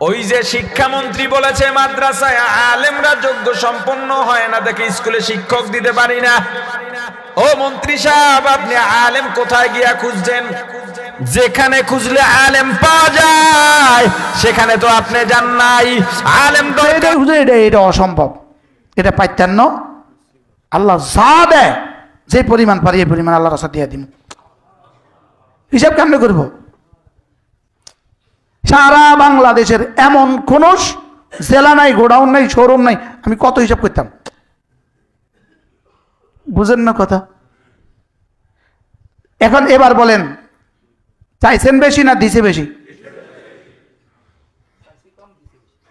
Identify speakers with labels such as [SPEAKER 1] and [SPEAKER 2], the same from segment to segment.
[SPEAKER 1] ওই যে শিক্ষামন্ত্রী বলেছে মাদ্রাসায় আলেমরা যোগ্য সম্পন্ন হয় না দেখে স্কুলে শিক্ষক দিতে পারি না। ও মন্ত্রী সাহেব, আপনি আলেম কোথায় গিয়া খুঁজছেন? যেখানে খুঁজলে আলেম পাওয়া যায় সেখানে তো আপনি যান নাই। আলেম
[SPEAKER 2] এটা অসম্ভব, এটা পাইতেন না। আল্লাহ যা দেয়, যে পরিমাণ পারি এই পরিমাণ আল্লাহ রাস্তা দিয়ে দিন। হিসাব কেমনে করব? সারা বাংলাদেশের এমন কোন জেলা নাই, গোডাউন নাই, শোরুম নাই, আমি কত হিসাব করতাম। বুঝেন না কথা? এখন এবার বলেন, চাইছেন বেশি না দিছে বেশি?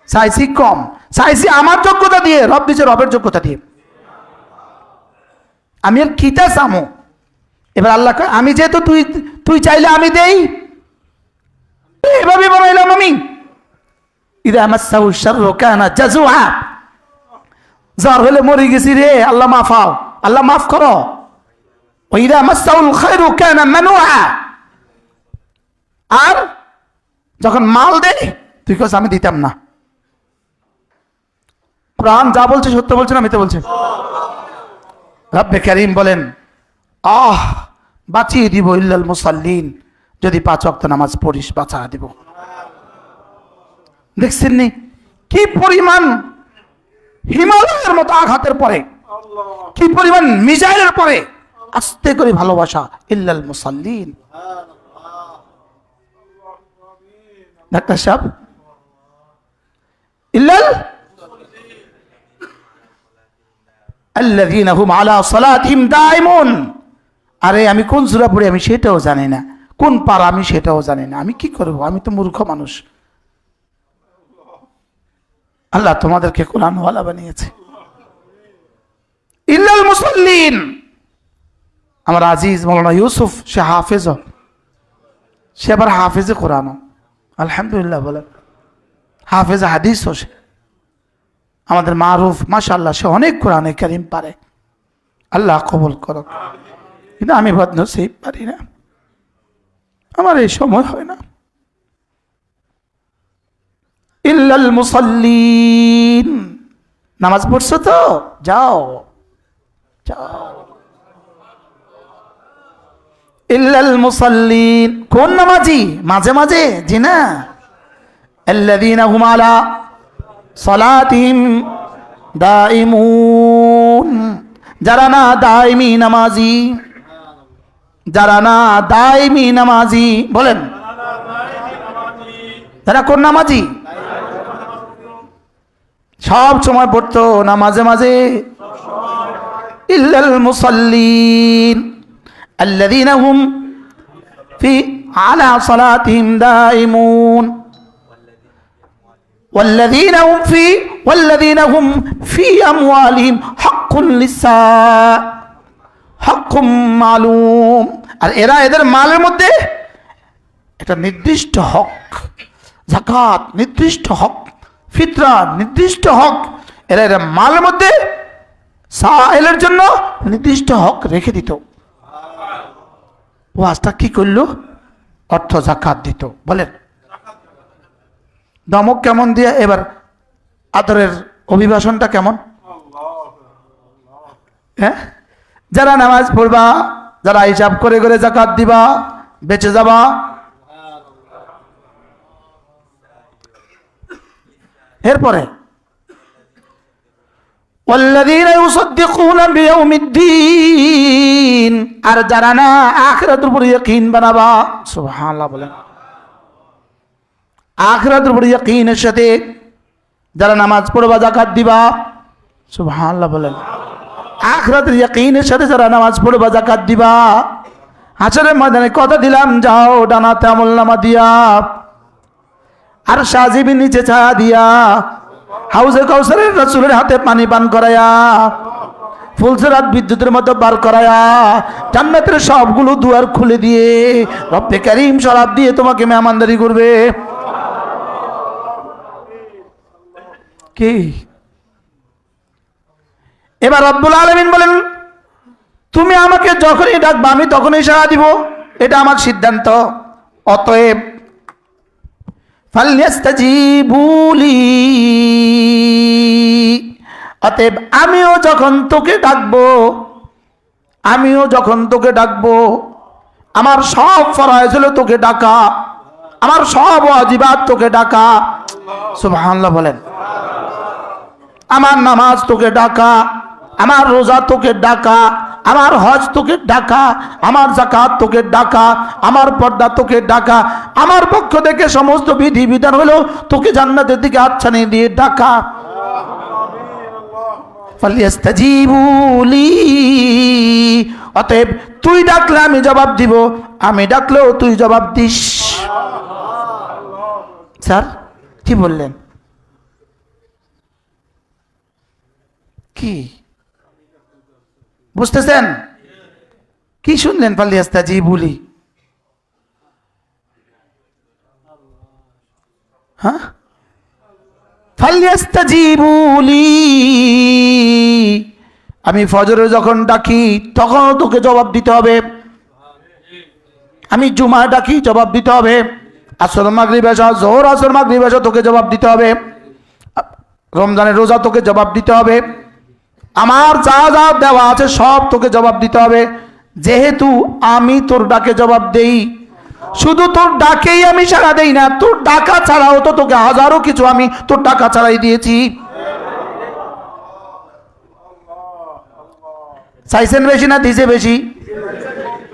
[SPEAKER 2] চাইছি কম, চাইছি আমার যোগ্যতা দিয়ে, রব দিছে রবের যোগ্যতা দিয়ে। আমি আর কিতা চামো? এবার আল্লাহ আমি যেহেতু তুই চাইলে আমি দেই, এভাবে বানাইলাম আমি। ইদা মাসাউ শাররু কানা জাজুআ, জ্বর হলে মরে গেছি রে, আল্লাহ মাফাও, আল্লাহ মাফ করো। ইদা মাসাউল খায়রু কানা মানুআ, আর যখন মাল দে তুই কস আমি দিতাম না। কোরআন যা বলছে সত্য বলছে না মিথ্যা বলছে? রব্বে কারীম বলেন, বাঁচিয়ে দিব ইল্লাল মুসাল্লিন, যদি 5 ওয়াক্ত নামাজ পড়িস বাঁচা দিব। দেখছেন নি কি পরিমাণ হিমালয়ের মতো আঘাতের পরে, কি পরিমাণ মিসাইলের পরে আস্তে করে ভালোবাসা, ইল্লাল মুসাল্লিন। ডাক্তার সাহেব, ইল্লাল আল্লাযীনা হুম আলা সালাতিহিম দাইমুন। আরে আমি কোন সূরা পড়ি আমি সেটাও জানি না, কোন পারা আমি সেটাও জানি না, আমি কি করব? আমি তো মূর্খ মানুষ। আল্লাহ তোমাদেরকে কোরআনওয়ালা বানিয়েছে। ইল্লাল মুসাল্লিন। আমার আজিজ মাওলানা ইউসুফ, সে হাফেজ, সে আবার হাফেজে কোরআন, আলহামদুলিল্লাহ বলেন, হাফেজ হাদিসও সে। আমাদের মারুফ মাশাআল্লাহ, সে অনেক কোরআনে কারীম পারে, আল্লাহ কবুল করুক। কিন্তু আমি বদনসিব, পারি না, আমার এই সময় হয় না। ইল্লাল মুসাল্লিন, নামাজ পড়ছো তো যাও যাও। ইল্লাল মুসাল্লিন, কোন নামাজি? মাঝে মাঝে জি না। আল্লাযীনা হুম আলা সালাতিহিম দাইমুন, যারা না দাইমি নামাজি, যারা না দাইমি নামাজি, বলেন তারা কোন নামাজি? সব সময় পড়তো না মাঝে মাঝে? ইল্লাল মুসাল্লিন আল্লাযীনা হুম ফি আলা সালাতিহিম দাইমুন والذين هم في أموالهم حق للسائل حق معلوم। আর এরা এদের মালের মধ্যে একটা নির্দিষ্ট হক, যাকাত নির্দিষ্ট হক, ফিতরা নির্দিষ্ট হক, এরা এর মালের মধ্যে সাইলের জন্য নির্দিষ্ট হক রেখে দিত। ওয়াজটা কি করলো? অর্থ যাকাত দিত। বলেন দমক কেমন দিয়ে? এবার আদরের অভিবাসনটা কেমন? হ্যাঁ, যারা নামাজ পড়বা, যারা হিসাব করে করে যাকাত দিবা, বেঁচে যাবা। এরপরে ওয়াল্লাযীনা ইউসাদ্দিকুনা বিয়াউমিদ্দিন, আর যারা না আখিরাতের উপর ইয়াকিন বানাবা। সুবহানাল্লাহ বলেন। আখিরাতের উপর ইয়াকিনের সাথে যারা নামাজ পড়বা, যাকাত দিবা। সুবহানাল্লাহ বলেন। আখিরাতের ইয়াকিনের সাথে যারা নামাজ পড়বা, যাকাত দিবা, হাসরের ময়দানে কথা দিলাম যাও ডানাতে আমলনামা দিয়া, আর সাজিবি নিচে ছায়া দিয়া, হাউজে কাউসারের রাসূলের হাতে পানি পান করায়া, ফুলসরাত বিদ্যুতের মতো বার করায়া, জান্নাতের সবগুলো দুয়ার খুলে দিয়ে রব্বে কারীম শরাব দিয়ে তোমাকে মেহমানদারি করবে। কি? এবার রব্বুল আলামিন বলেন, তুমি আমাকে যখনই ডাকবা আমি তখনই সাড়া দিব, এটা আমার সিদ্ধান্ত। অতএব ফালইস্তাজিবুলি, অতএব আমিও যখন তোকে ডাকবো, আমার সব ফরজ হলো তোকে ডাকা, আমার সব ওয়াজিবাত তোকে ডাকা। সুবহানাল্লাহ বলেন। আমার নামাজ তোকে ডাকা, আমার রোজা তোকে ডাকা, আমার হজ তোকে ডাকা, আমার যাকাত তোকে ডাকা, আমার পর্দা তোকে ডাকা, আমার পক্ষ থেকে সমস্ত বিধি বিধান হলো তোকে জান্নাতের দিকে আচ্ছানি দিয়ে ডাকা। ফালইস্তাজিবুলি, অতএব তুই ডাকলে আমি জবাব দিব, আমি ডাকলেও তুই জবাব দিস। স্যার কি বললেন? কি বুঝতেছেন? কি শুনলেন? ফালইস্তাজিবুলি, হ্যাঁ, ফালইস্তাজিবুলি, আমি ফজরে যখন ডাকি তখন তোকে জবাব দিতে হবে, আমি জুমা ডাকি জবাব দিতে হবে, আসর মাগরিব এশা, জোহর আসর মাগরিব এশা তোকে জবাব দিতে হবে, রমজানের রোজা তোকে জবাব দিতে হবে, আমার যা যা দেওয়া আছে সব তোকে জবাব দিতে হবে। যেহেতু আমি তোর ডাকে জবাব দেই, শুধু তোর ডাকেই আমি সাড়া দেই না, তোর ডাকা ছাড়াও তো তোকে হাজারো কিছু আমি তোর ডাকা ছাড়াই দিয়েছি। চাইছেন বেশি না দিছে বেশি?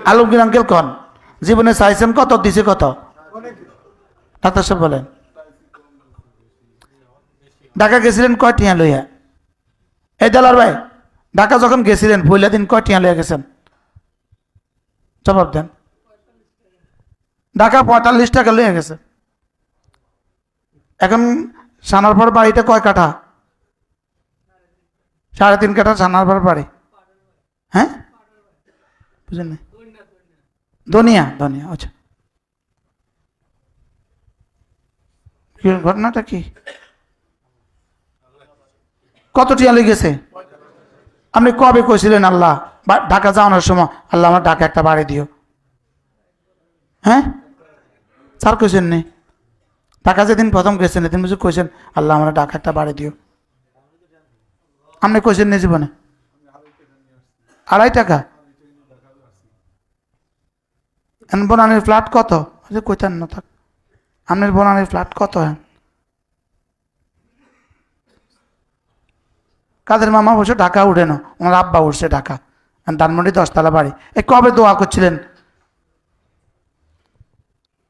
[SPEAKER 2] আলমগীর আঙ্কেল কন, জীবনে চাইছেন কত, দিছে কত? ডাক্তার সাহেব বলেন। ঢাকা গেছিলেন কয় টিয়া লইয়া? এই দালার ভাই, ঢাকা যখন গেছিলেন পয়লা দিন কয় টিয়া লইয়া গেছেন? জবাব দেন। ঢাকা 45 টাকা লইয়া গেছে। এখন সানারপর বাড়িটা কয় কাঠা? 3.5 কাঠা সানারপর বাড়ি। হ্যাঁ বুঝলেন না? দুনিয়া দুনিয়া, আচ্ছা। ঘটনাটা কি? কত টিয়া লই গেছে? আপনি কবে কইছিলেন আল্লাহ ঢাকা যাওয়ানোর সময়, আল্লাহ আমার ঢাকা একটা বাড়ি দিও? হ্যাঁ স্যার কইছেন নি? ঢাকা যেদিন প্রথম গেছেন এদিন বুঝে কইছেন আল্লাহ আমার ঢাকা একটা বাড়ি দিও? আপনি কইছেন নি জীবনে? 2.5 টাকা। বনানির ফ্ল্যাট কত? কইতেন না থাক। আপনার বনানির ফ্ল্যাট কত? কাদের মামা বসে ঢাকা উঠে না, ওনার আব্বা উঠছে ঢাকা, ধানমন্ডি 10 তলা বাড়ি। এই কবে দোয়া করছিলেন?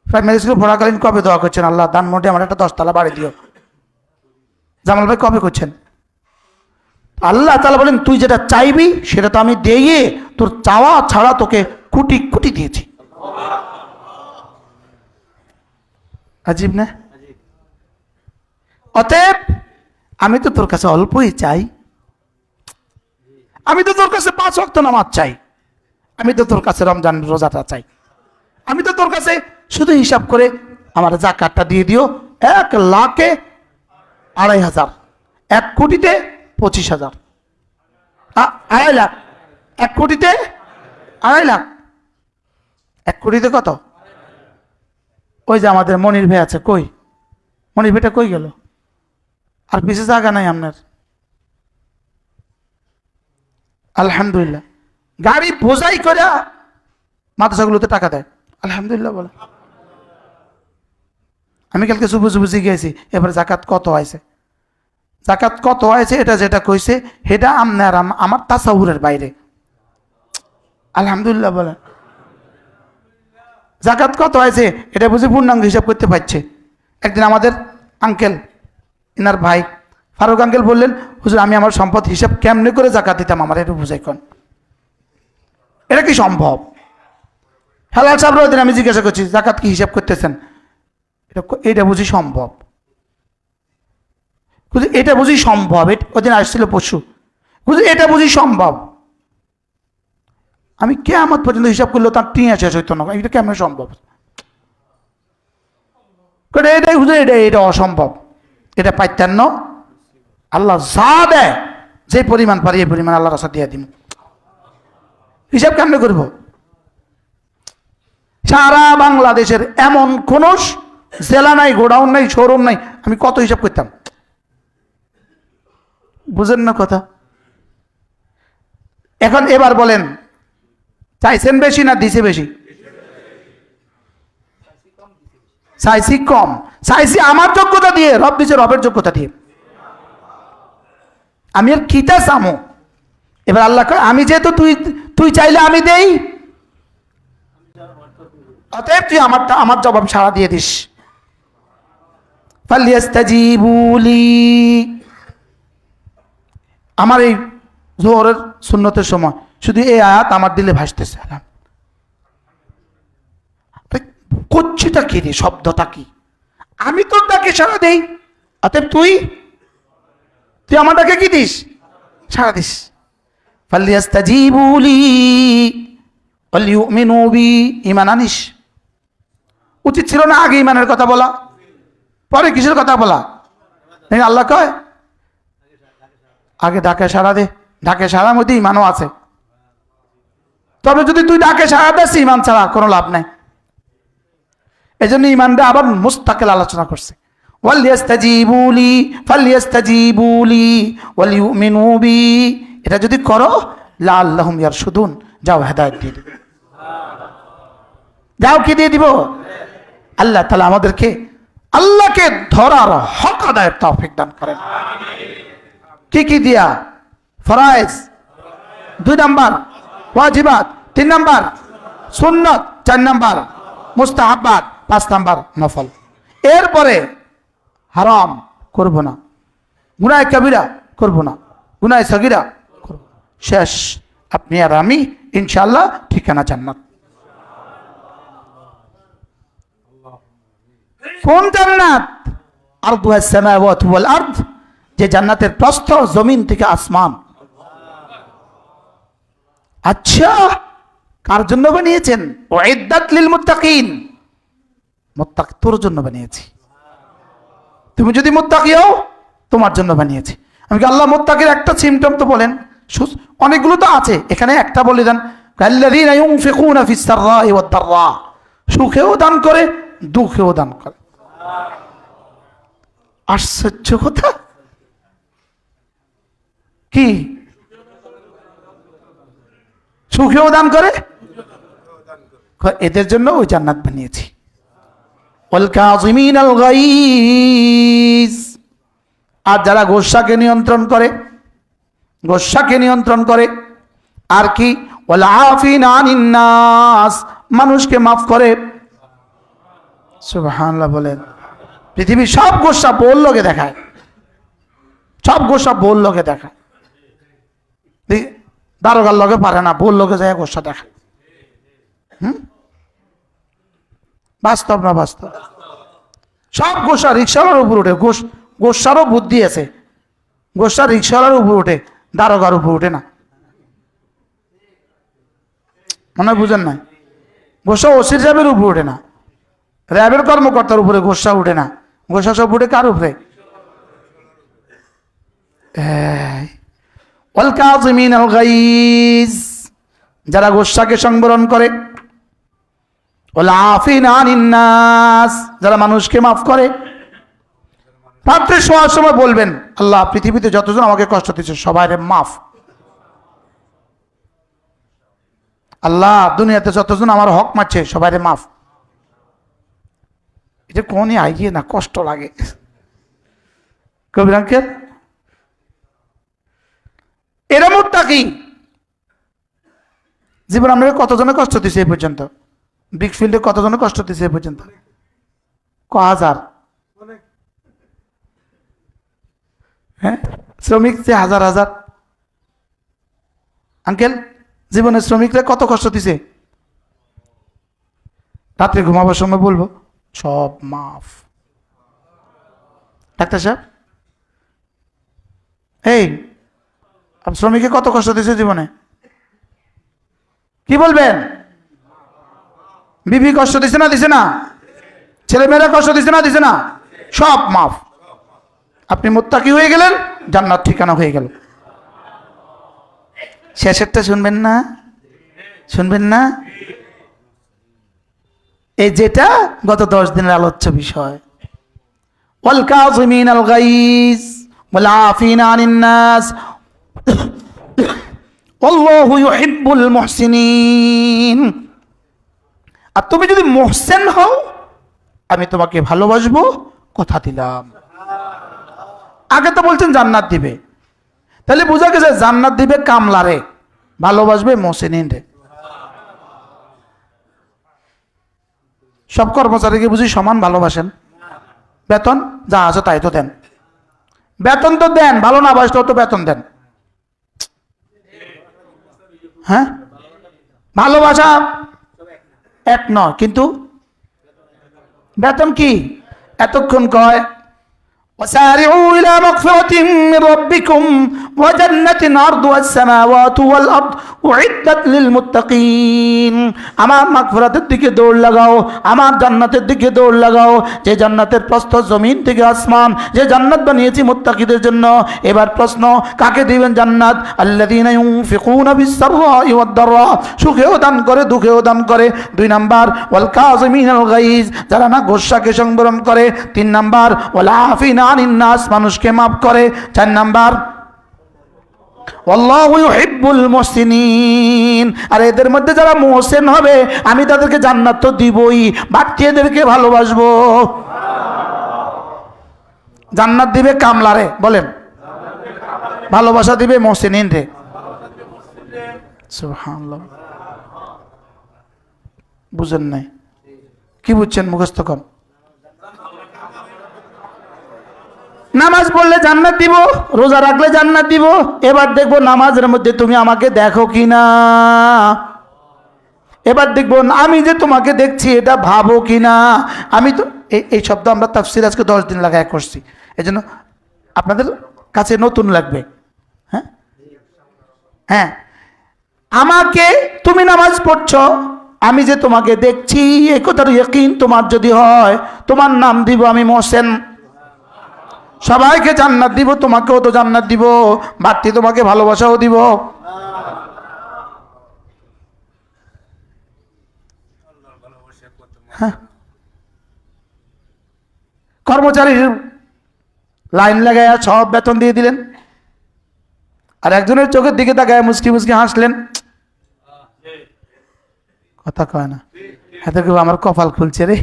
[SPEAKER 2] প্রাইমারি স্কুল পড়াকালীন কবে দোয়া করছেন আল্লাহ ধানমন্ডি আমার একটা 10 তলা বাড়ি দিও? জামাল ভাই কবে করছেন? আল্লাহ তাআলা বলেন তুই যেটা চাইবি সেটা তো আমি দিয়ে তোর চাওয়া ছাড়া তোকে কোটি কোটি দিয়েছি। আজীব না? অতএব আমি তো তোর কাছে অল্পই চাই, আমি তো তোর কাছে 5 ওয়াক্ত নামাজ চাই, আমি তো তোর কাছে রমজান রোজাটা চাই, আমি তো তোর কাছে শুধু হিসাব করে আমার যাকাতটা দিয়ে দিও 1 লাখে 2,500, 1 কোটিতে 25,000, 2.5 লাখ, 1 কোটিতে 2.5 লাখ, 1 কোটিতে কত? ওই যে আমাদের মনির ভাই আছে, কই মনির ভাইটা কই গেল? আর পিছে জায়গা নাই আপনার। আলহামদুলিল্লাহ গাড়ি বোঝাই করে মাদ্রাসাগুলোতে টাকা দেয়, আলহামদুলিল্লাহ বলে। আমি কালকে বুঝি গেছি, এবার জাকাত কত হয়েছে, জাকাত কত হয়েছে এটা যেটা কইছে সেটা আপনার আমার তাসাউরের বাইরে। আলহামদুলিল্লাহ বলে। জাকাত কত হয়েছে এটা বুঝি পূর্ণাঙ্গ হিসাব করতে পারছে। একদিন আমাদের আঙ্কেল, ইনার ভাই ফারুক আঙ্কেল বললেন, হুজুর আমি আমার সম্পদ হিসাব কেমনে করে জাকাত দিতাম, আমার একটু বুঝাই কোন, এটা কি সম্ভব? হেলাল সাহেব ওই দিন আমি জিজ্ঞাসা করছি জাকাত কি হিসাব করতেছেন, এটা বুঝি সম্ভব? এটা বুঝি সম্ভব? ওই দিন আসছিল পশু, বুঝি এটা বুঝি সম্ভব? আমি কিয়ামত পর্যন্ত হিসাব করলেও তার টিয়া শেষ হইতো না, এটা কেমন সম্ভব? এটাই বুঝে এটা অসম্ভব, এটা পাইতেন আল্লাহ যা দেয় যে পরিমাণ পারি এই পরিমাণ আল্লাহ রাস্তা দিয়ে দিব, হিসাব কেমনে করব? সারা বাংলাদেশের এমন কোন জেলা নাই, গোডাউন নাই, শোরুম নাই, আমি কত হিসাব করতাম। বুঝেন না কথা? এখন এবার বলেন, চাইছেন বেশি না দিছে বেশি? চাইছি কম, চাইছি আমার যোগ্যতা দিয়ে, রব দিছে রবের যোগ্যতা দিয়ে। আমি আর কিতা চামো? এবার আল্লাহ কয়, আমি যেহেতু তুই চাইলে আমি দেই, অতএব তুই আমার জবাব সাড়া দিয়ে দিস। ফালিয়াস্তাজিবুলি, আমার এই জোহরের সুন্নতের সময় শুধু এই আয়াত আমার দিলে ভাসতেছে। করছিটা কি রে, শব্দটা কি? আমি তোর ডাকে সাড়া দেই, অতএব তুই আমার ডাকে কি দিস? সাড়া দিস। ফালিয়াস্তাজিবুলি ওয়ালিউমিনু বি, ঈমান আনিস। উচিত ছিল না আগে ঈমানের কথা বলা, পরে কিসের কথা বলা? আল্লাহ কয় আগে ডাকে সাড়া দে। ডাকে সাড়ার মধ্যে ঈমানও আছে। তবে যদি তুই ডাকে সাড়া দিস, ঈমান ছাড়া কোনো লাভ নাই। এই জন্য ঈমানটা আবার মুস্তাকিল আলোচনা করছে। ওয়ালিয়াস্তাজিবুলি ফালিয়াস্তাজিবুলি ওয়ালিউমিনু বি, এটা যদি করো লাআল্লাহুম ইয়ারশুদুন, যাও হেদায়েত দিয়ে দিবে। যাও কি দিয়ে দিব? আল্লাহ তাআলা আমাদেরকে আল্লাহকে ধরার হক আদায়ের তৌফিক দান করেন। কি কি দিয়া? ফরায়েজ 2 নাম্বার, ওয়াজিবাত 3 নাম্বার, সুন্নাত 4 নাম্বার, মুস্তাহাব্বাত 5 নাম্বার, নফল। এরপরে হারাম করব না, গুনাহ কবিরা করব না, গুনাহ সগীরা করব। শেষ, আপনি আর আমি ইনশাআল্লাহ ঠিকানা জান্নাত। কোন জান্নাত? আরদুহাস সামাওয়াতু ওয়াল আরদ, যে জান্নাতের প্রস্থ জমিন থেকে আসমান। আচ্ছা, কার জন্য বানিয়েছেন? উইদ্দাত লিল মুত্তাকিন, মুত্তাকি তোর জন্য বানিয়েছি। তুমি যদি মুত্তাকি হও, তোমার জন্য বানিয়েছি। আমি কি আল্লাহ মুত্তাকির একটা সিমটম তো বলেন, অনেকগুলো তো আছে, এখানে একটা বলে দেন। আল্লাযীনা ইউনফিকুনা ফিস সাররাই ওয়াদ দাররা, সুখেও দান করে, দুঃখেও দান করে। আশ্চর্য কথা কি? সুখেও দান করে, এদের জন্য ওই জান্নাত বানিয়েছি। ওয়াল কাযিমিনাল গায়জ, আর যারা গোসাকে নিয়ন্ত্রণ করে, গোসাকে নিয়ন্ত্রণ করে, আর কি? ওয়াল আফিনা আনিন নাস, মানুষকে মাফ করে। সুবহানাল্লাহ বলেন। পৃথিবীর সব গোসা বোল লোকে দেখায়, সব গোসা বোল লোকে দেখায়। দারোগার লোকে পারে না, বোল লোকে যায় গোসা দেখায়। বাস্তব না বাস্তব? সব গোসা রিক্সাওয়ালার উপর উঠে, গোসারও বুদ্ধি আছে। গোসা রিক্সাওয়ালার উপর উঠে, দারোগার উপর উঠে না। মনে বুঝেন না? গোসা ওসির সাহেবের উপর উঠে না, র্যাবের কর্মকর্তার উপরে গোসা উঠে না। গোসা সব উঠে কার উপরে? ওয়াল কাযিমিনাল গায়জ, যারা গোসাকে সংবরণ করে। ওয়াল আফিনা আনিন নাস, যারা মানুষকে মাফ করে। রাত্রে শোয়ার সময় বলবেন, আল্লাহ পৃথিবীতে যতজন আমাকে কষ্ট দিচ্ছে সবাইরে মাফ। আল্লাহ দুনিয়াতে যতজন আমার হক মারছে সবাইরে মাফ। এটা কোনই আইয়ে না, কষ্ট লাগে। কবির আঙ্কেল, এরা মুত্তাকি। জীবন আমরা কতজনে কষ্ট দিচ্ছে এই পর্যন্ত? বিগ ফিল্ডে কতজনে কষ্ট দিচ্ছে এই পর্যন্ত? হাজার। হ্যাঁ, শ্রমিক যে হাজার হাজার। আঙ্কেল, জীবনের শ্রমিকরা কত কষ্ট দিছে? রাত্রে ঘুমাবার সময় বলবো সব মাফ। ডাক্তার সাহেব, এই শ্রমিকে কত কষ্ট দিছে জীবনে? কি বলবেন? বিবি কষ্ট দিছে না দিছে না? ছেলেমেয়েরা কষ্ট দিছে না দিছে না? সব মাফ। আপনি মুত্তাকি হয়ে গেলেন, জান্নাত ঠিকানা হয়ে গেল। শেষেরটা শুনবেন না? শুনবেন না? এই যেটা গত 10 দিনের আলোচ্য বিষয়। ওয়াল কাযিমিনাল গাইজ ওয়াল আফিনা আনিন নাস আল্লাহু ইউহিব্বুল মুহসিনিন। আর তুমি যদি মুহসিন হও আমি তোমাকে ভালোবাসবো, কথা দিলাম। আগে তো বলছেন জান্নাত দিবে, তাহলে বোঝা গেছে জান্নাত দিবে কামলারে, ভালোবাসবে মুহসিনিন রে। সব কর্মচারীকে বুঝি সমান ভালোবাসেন? বেতন যা আছে তাই তো দেন, বেতন তো দেন, ভালো না বাসলেও তো বেতন দেন। হ্যাঁ, ভালোবাসা এক নয়, কিন্তু বেতন কি? এতক্ষণ কয় وسارعوا إلى مغفرة من ربكم وجنة عرضها السماوات والأرض أعدت للمتقين। আমার মাগফিরাতের দিকে দৌড় লাগাও, আমার জান্নাতের দিকে দৌড় লাগাও, যে জান্নাতের প্রস্থ জমিন থেকে আসমান, যে জান্নাত বানিয়েছি মুত্তাকিদের জন্য। এবার প্রশ্ন, কাকে দিবেন জান্নাত? আল্লাযীনা ইউনফিকুনা বিস-সাররা'i ওয়াদ-দাররা, সুখেও দান করে দুঃখেও দান করে। 2 নাম্বার ওয়াল কাযিমিনাল গাইজ, যারা না গোসাকে সংবরণ করে। 3 নাম্বার ওয়াল আফিনা আনিন নাস, মানুষকে মাফ করে। 4 নাম্বার আল্লাহু ইউহিব্বুল মুহসিনিন। আর এদের মধ্যে যারা মুহসিন হবে আমি তাদেরকে জান্নাত তো দিবই, বাড়তি এদেরকে ভালোবাসবো। জান্নাত দিবে কামলারে, বলেন, ভালোবাসা দিবে মুহসিনিন রে। সুবহানাল্লাহ। বুঝেন নাই? কি বুঝছেন? মুখস্থ কম। নামাজ পড়লে জান্নাত দিব, রোজা রাখলে জান্নাত দিব। এবার দেখবো নামাজের মধ্যে তুমি আমাকে দেখো কিনা, এবার দেখবো আমি যে তোমাকে দেখছি এটা ভাবো কিনা। আমি তো এই শব্দ আমরা তাফসীর আজকে 10 দিন লাগায় করছি, এই জন্য আপনাদের কাছে নতুন লাগবে। হ্যাঁ হ্যাঁ, আমাকে তুমি নামাজ পড়ছো, আমি যে তোমাকে দেখছি এই কথার ইয়াকিন তোমার যদি হয়, তোমার নাম দিব আমি মুহসিন। সবাইকে জান্নাত দিব, তোমাকেও তো জান্নাত দিব, বাড়তি তোমাকে ভালোবাসাও দিব। হ্যাঁ, কর্মচারীর লাইন লাগায় সব বেতন দিয়ে দিলেন, আর একজনের চোখের দিকে তাকায় মুচকি মুচকি হাসলেন। কথা কয় না, এত কেউ আমার কপাল খুলছে রে,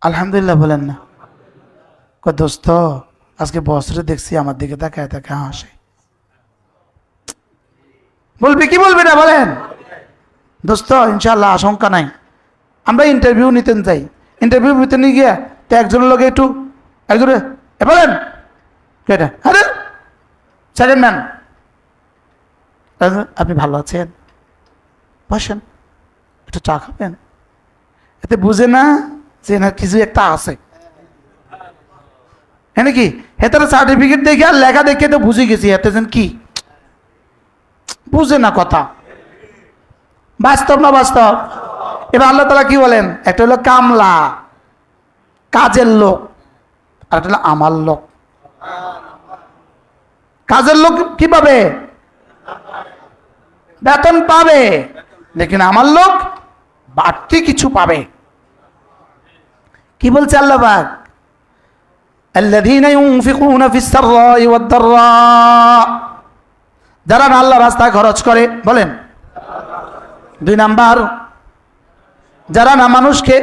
[SPEAKER 2] আলহামদুলিল্লাহ বলেন না? দোস্ত আজকে বছরে দেখছি আমার দিকে তাকায় তাকায় হাসে। বলবি কি বলবি না বলেন? দোস্ত ইনশাল্লাহ আশঙ্কা নাই। আমরা ইন্টারভিউ নিতেন যাই, ইন্টারভিউ নিতে নিয়ে গিয়া তো একজনের লোক একটু একজনে বলেন কেটা, আরে সেকেন্ড ম্যান আপনি ভালো আছেন, বসেন একটু চা খাবেন। এতে বুঝে না যে না কিছু একটা আছে, হ্যাঁ নাকি? হেতারা সার্টিফিকেট দেখে আর লেখা দেখে তো বুঝে গেছি হেতেছেন কি, বুঝে না কথা। বাস্তব না বাস্তব? এবার আল্লাহ তাআলা কি বলেন? একটা হলো কামলা, কাজের লোক, আর একটা হলো আমার লোক। কাজের লোক কি পাবে? বেতন পাবে, লেকিন আমার লোক বাড়তি কিছু পাবে। কি বলছে আল্লাহ পাক? আল্লাযীনা ইউনফিকুনা ফিস-সাররা'i ওয়াদ-দাররা, যারা আল্লাহর রাস্তায় খরচ করে, বলেন। 2 নাম্বার যারা না মানুষকে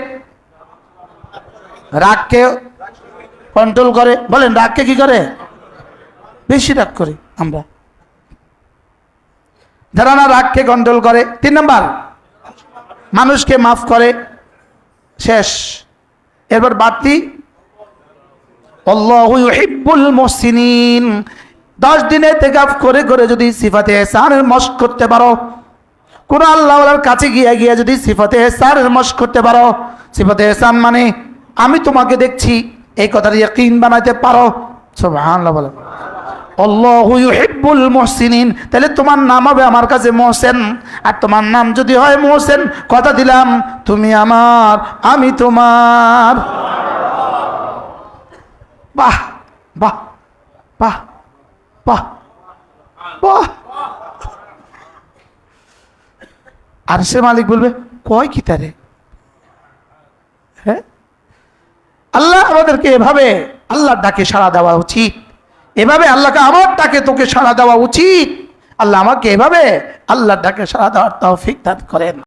[SPEAKER 2] রাগকে কন্ট্রোল করে, বলেন রাগকে কি করে? বেশি রাগ করি আমরা, যারা না রাগকে কন্ট্রোল করে। 3 নাম্বার মানুষকে মাফ করে, শেষ। এরপর বাড়তি আল্লাহু ইউহিব্বুল মুহসিনিন। 10 দিনে ইতিকাফ করে করে যদি সিফাতে ইহসানের মশক করতে পারো, কোন আল্লাহর কাছে গিয়ে গিয়ে যদি সিফাতে ইহসানের মশক করতে পারো, সিফাতে ইহসান মানে আমি তোমাকে দেখছি এই কথার ইয়াকিন বানাইতে পারো, সুবহানাল্লাহ বলেন। আল্লাহু ইউহিব্বুল মুহসিনিন, তাহলে তোমার নাম হবে আমার কাছে মুহসিন। আর তোমার নাম যদি হয় মুহসিন, কথা দিলাম তুমি আমার আমি তোমার। বাহ বাহ বাহ বাহ বাহ। আর সে মালিক বলবে কয় কি তারে? হ্যাঁ, আল্লাহ আমাদেরকে এভাবে আল্লাহর ডাকে সাড়া দেওয়া উচিত। এভাবে আল্লাহকে আমার ডাকে তোকে সাড়া দেওয়া উচিত। আল্লাহ আমাকে এভাবে আল্লাহর ডাকে সাড়া দেওয়ার তৌফিক দান করেন।